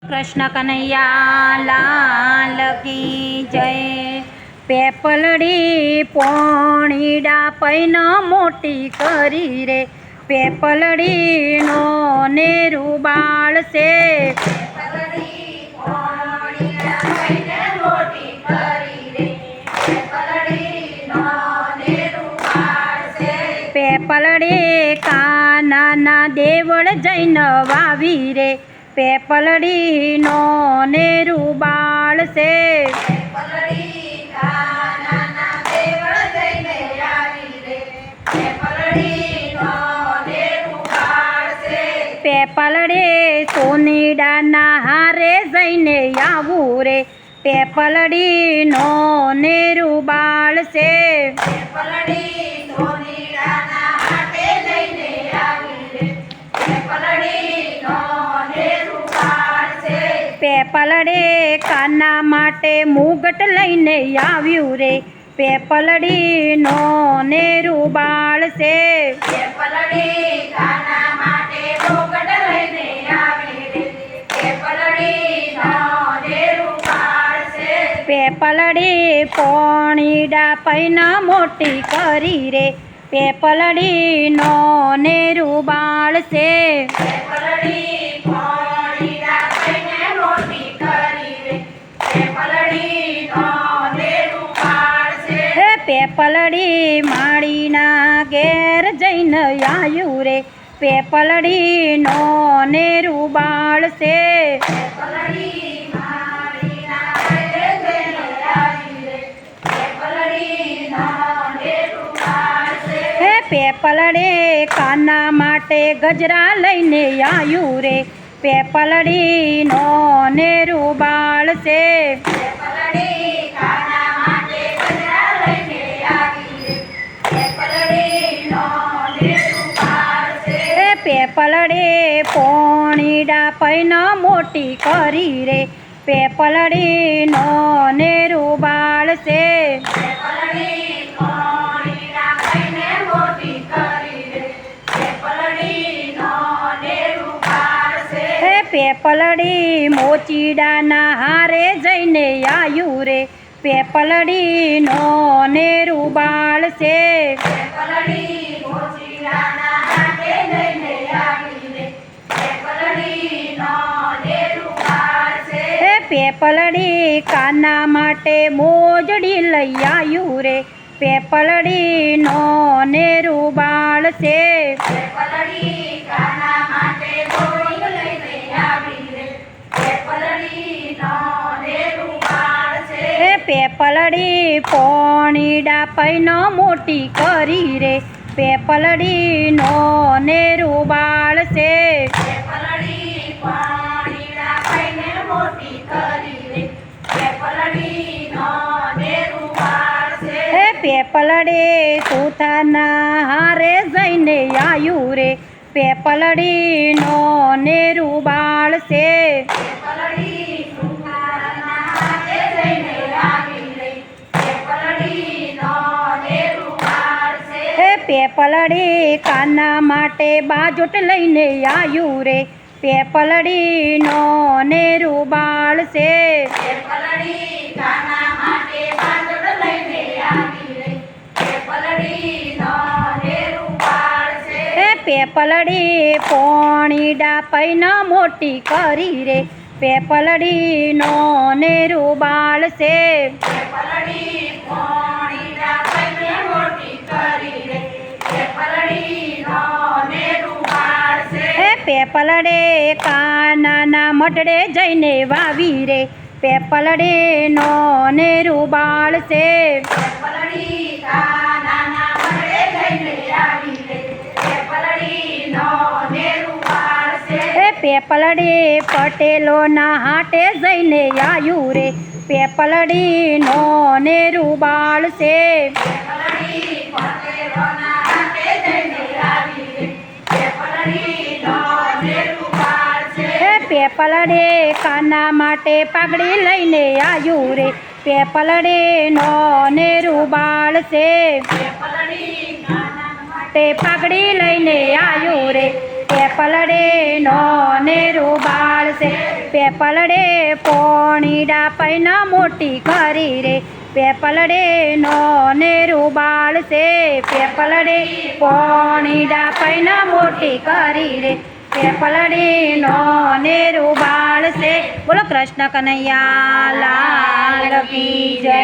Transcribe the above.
कृष्ण कन्हैया लाल की जय। पेपलड़ी पोणीडा पैन मोटी करी रे, पेपलड़ी नो नेरू बाळ से। पेपलड़ी काना ना देवळ जैन वावी रे, पेपलड़ी नो नेरू बाळ से। पेपलड़ी सोनीडा ना हारे जैने आवू रे, पेपलड़ी नो नेरू बाळ से। पेपलड़ी काना माटे मुगट लईने आव्यू रे, पेपलड़ी नो नेरू बाळ से। पेपलड़ी पोणीडा पैन मोटी करी रे, पेपलड़ी नो नेरू बाळ से। पेपलड़ी माळीना घेर जैन आयु रे, पेपलड़ी नो नेरू बाळ से। पेपलड़ी काना माटे गजरा लईने आयु रे, पेपलड़ी नो नेरू बाळ से। पेपलड़ी पोणीडा पैन मोटी करी रे, पेपलड़ी नो नेरू बाळ से। पेपलड़ी मोचीडा ना हारे जैने आयु रे, पेपलड़ी नो नेरू बाळ से। पेपलड़ी काना माटे मोजड़ी लई आयु रे, पेपलड़ी नो नेरू बाळ से। पेपलड़ी पोणीडा पैन मोटी करी रे, पेपलड़ी नो नेरू बाळ से। पेपलड़ी सूथाना हारे जैने आयु रे, पेपलड़ी नो नेरू बाळ से। पेपलड़ी काना माटे बाजोट लईने आयु रे, पेपलड़ी नो नेरू बाळ से। पेपलड़ी पोणीडा पैन मोटी करी रे, पेपलड़ी नो नेरू बाळ से। पेपलड़ी काना ना मटड़े जैने वावी रे, पेपलड़ी नो नेरू बाळ से। पेपलड़ी पटेलो ना हाटे जैने आयु रे, पेपलड़ी नो नेरू बाळ से। पेपलड़ी काना माटे पागड़ी लईने आयु रे, पेपलड़ी नो नेरू बाळ से। पागड़ी लईने आयु रे, પેપલડે નોનેરું બાળ છે પેપલડે પોણીડા પૈના મોટી કરી રે પેપલડે નોનેરું બાળ છે પેપલડે પોણીડા પૈના મોટી કરી રે પેપલડે નોનેરું બાળ છે બોલો કૃષ્ણ કનૈયા લાલ કી જય